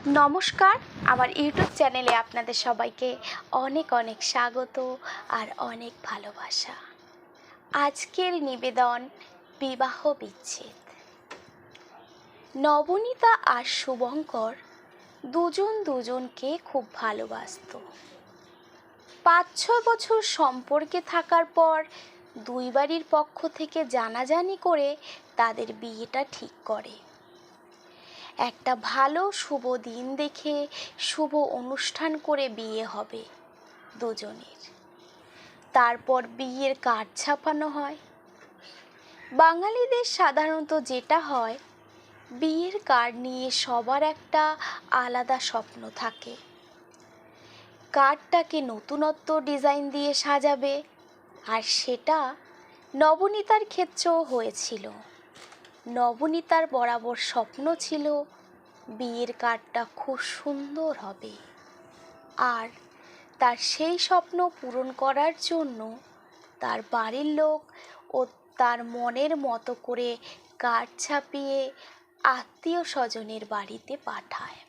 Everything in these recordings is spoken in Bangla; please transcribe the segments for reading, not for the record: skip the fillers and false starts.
নমস্কার, আমার ইউটিউব চ্যানেলে আপনাদের সবাইকে অনেক অনেক স্বাগত আর অনেক ভালোবাসা। আজকের নিবেদন বিবাহ বিচ্ছেদ। নবনীতা আর শুভঙ্কর দুজনকে খুব ভালোবাসতো। 5-6 বছর সম্পর্কে থাকার পর দুই বাড়ির পক্ষ থেকে জানাজানি করে তাদের বিয়েটা ঠিক করে। একটা ভালো শুভ দিন দেখে শুভ অনুষ্ঠান করে বিয়ে হবে দুজনের। তারপর বিয়ের কার্ড ছাপানো হয়। বাঙালিদের সাধারণত যেটা হয়, বিয়ের কার্ড নিয়ে সবার একটা আলাদা স্বপ্ন থাকে। কার্ডটাকে নতুনত্ব ডিজাইন দিয়ে সাজাবে, আর সেটা নবনীতার ক্ষেত্রেও হয়েছিল। নবনীতার বরাবর স্বপ্ন ছিল বিয়ের কার্ডটা খুব সুন্দর হবে, আর তার সেই স্বপ্ন পূরণ করার জন্য তার বাড়ির লোক ও তার মনের মতো করে কার্ড ছাপিয়ে আত্মীয় স্বজনের বাড়িতে পাঠায়।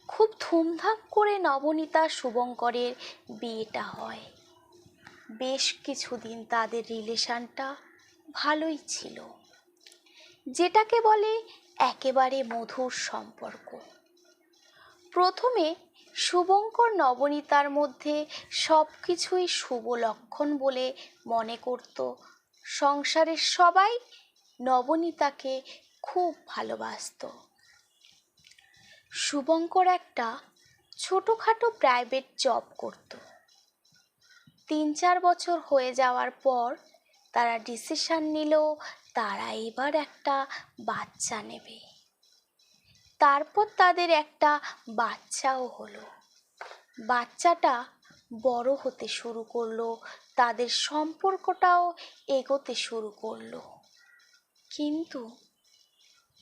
খুব ধুমধাম করে নবনীতা শুভঙ্করের বিয়েটা হয়। বেশ কিছুদিন তাদের রিলেশনটা ভালোই ছিল, যেটাকে বলে একেবারে মধুর সম্পর্ক। প্রথমে শুভঙ্কর নবনীতার মধ্যে সব কিছুই শুভ লক্ষণ বলে মনে করত। সংসারের সবাই নবনীতাকে খুব ভালোবাসত। শুভঙ্কর একটা ছোটোখাটো প্রাইভেট জব করত। 3-4 বছর হয়ে যাওয়ার পর তারা ডিসিশন নিল তারা এবার একটা বাচ্চা নেবে। তারপর তাদের একটা বাচ্চাও হলো। বাচ্চাটা বড় হতে শুরু করলো, তাদের সম্পর্কটাও এগোতে শুরু করলো। কিন্তু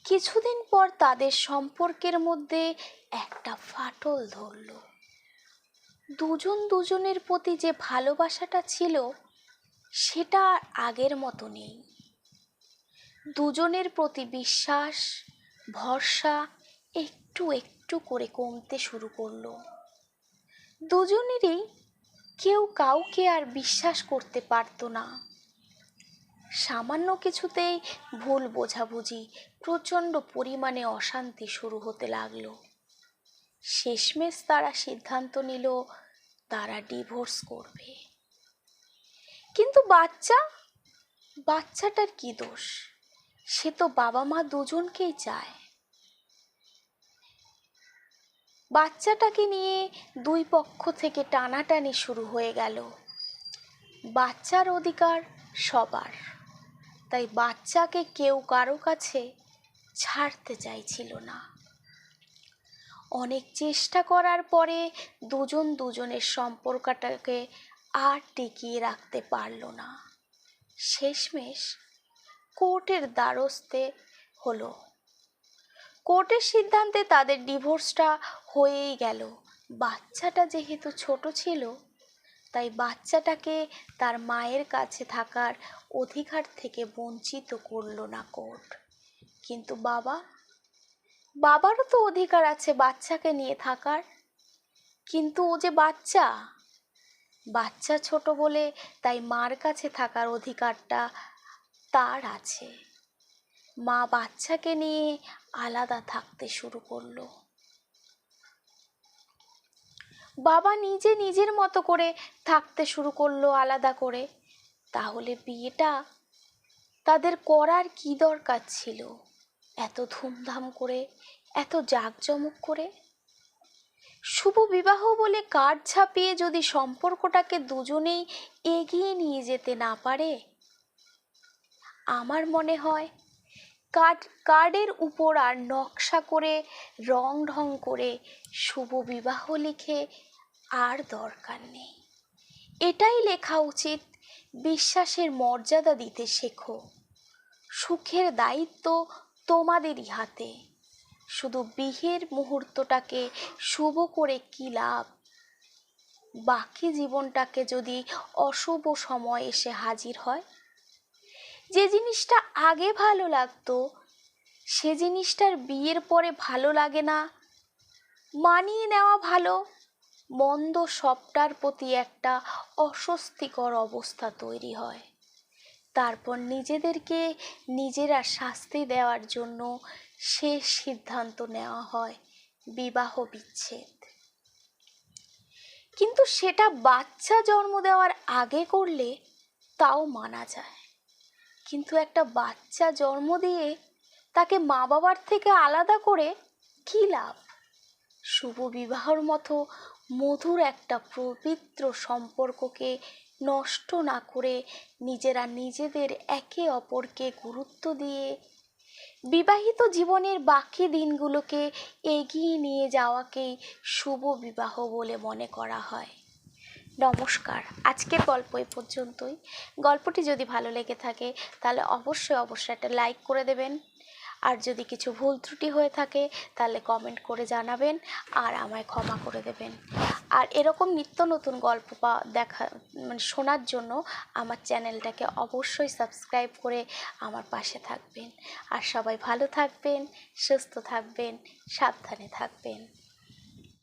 কিছুদিন পর তাদের সম্পর্কের মধ্যে একটা ফাটল ধরলো। দুজনের প্রতি যে ভালোবাসাটা ছিল সেটা আর আগের মতো নেই। দুজনের প্রতি বিশ্বাস, ভরসা একটু একটু করে কমতে শুরু করলো। দুজনেরই কেউ কাউকে আর বিশ্বাস করতে পারতো না। সামান্য কিছুতেই ভুল বোঝাবুঝি, প্রচণ্ড পরিমাণে অশান্তি শুরু হতে লাগলো। শেষমেশ তারা সিদ্ধান্ত নিল তারা ডিভোর্স করবে। কিন্তু বাচ্চাটার কি দোষ? সে তো বাবা মা দুজনকেই চায়। বাচ্চাটাকে নিয়ে দুই পক্ষ থেকে টানাটানি শুরু হয়ে গেল। বাচ্চার অধিকার সবার, তাই বাচ্চাকে কেউ কারো কাছে ছাড়তে চাইছিল না। অনেক চেষ্টা করার পরে দুজনের সম্পর্কটাকে আর টিকিয়ে রাখতে পারল না। শেষমেশ কোর্টের দ্বারস্থে হলো। কোর্টের সিদ্ধান্তে তাদের ডিভোর্সটা হয়েই গেল। বাচ্চাটা যেহেতু ছোট ছিল, তাই বাচ্চাটাকে তার মায়ের কাছে থাকার অধিকার থেকে বঞ্চিত করল না কোর্ট। কিন্তু বাবারও তো অধিকার আছে বাচ্চাকে নিয়ে থাকার। কিন্তু ও যে বাচ্চা ছোট বলে তাই মার কাছে থাকার অধিকারটা তার আছে। মা বাচ্চাকে নিয়ে আলাদা থাকতে শুরু করলো। বাবা নিজের মতো করে থাকতে শুরু করলো আলাদা করে। তাহলে বিয়েটা তাদের করার কি দরকার ছিল এত ধুমধাম করে, এত জাঁকজমক করে? শুভ বিবাহ বলে কার্ড ছাপিয়ে যদি সম্পর্কটাকে দুজনেই এগিয়ে নিয়ে যেতে না পারে, আমার মনে হয় কার্ডের উপর আর নকশা করে রং করে শুভ বিবাহ লিখে আর দরকার নেই। এটাই লেখা উচিত, বিশ্বাসের মর্যাদা দিতে শেখো, সুখের দায়িত্ব তোমাদেরই হাতে। শুধু বিয়ের মুহূর্তটাকে শুভ করে কি লাভ? বাকি জীবনটাকে যদি অশুভ সময় এসে হাজির হয়, যে জিনিসটা আগে ভালো লাগতো সে জিনিসটার বিয়ের পরে ভালো লাগে না, মানিয়ে নেওয়া ভালো, মন্দ সবটার প্রতি একটা অস্বস্তিকর অবস্থা তৈরি হয়। তারপর নিজেদেরকে নিজেরা শাস্তি দেওয়ার জন্য শেষ সিদ্ধান্ত নেওয়া হয় বিবাহ বিচ্ছেদ। কিন্তু সেটা বাচ্চা জন্ম দেওয়ার আগে করলে তাও মানা যায়, কিন্তু একটা বাচ্চা জন্ম দিয়ে তাকে মা বাবার থেকে আলাদা করে কী লাভ? শুভ বিবাহর মতো মধুর একটা পবিত্র সম্পর্ককে নষ্ট না করে নিজেরা নিজেদের একে অপরকে গুরুত্ব দিয়ে বিবাহিত জীবনের বাকি দিনগুলোকে এগিয়ে নিয়ে যাওয়াকেই শুভ বিবাহ বলে মনে করা হয়। নমস্কার, আজকের গল্প এই পর্যন্তই। গল্পটি যদি ভালো লেগে থাকে তাহলে অবশ্যই একটা লাইক করে দেবেন, আর যদি কিছু ভুল ত্রুটি হয়ে থাকে তাহলে কমেন্ট করে জানাবেন আর আমায় ক্ষমা করে দেবেন। আর এরকম নিত্য নতুন গল্প শোনার জন্য আমার চ্যানেলটাকে অবশ্যই সাবস্ক্রাইব করে আমার পাশে থাকবেন। আর সবাই ভালো থাকবেন, সুস্থ থাকবেন, সাবধানে থাকবেন।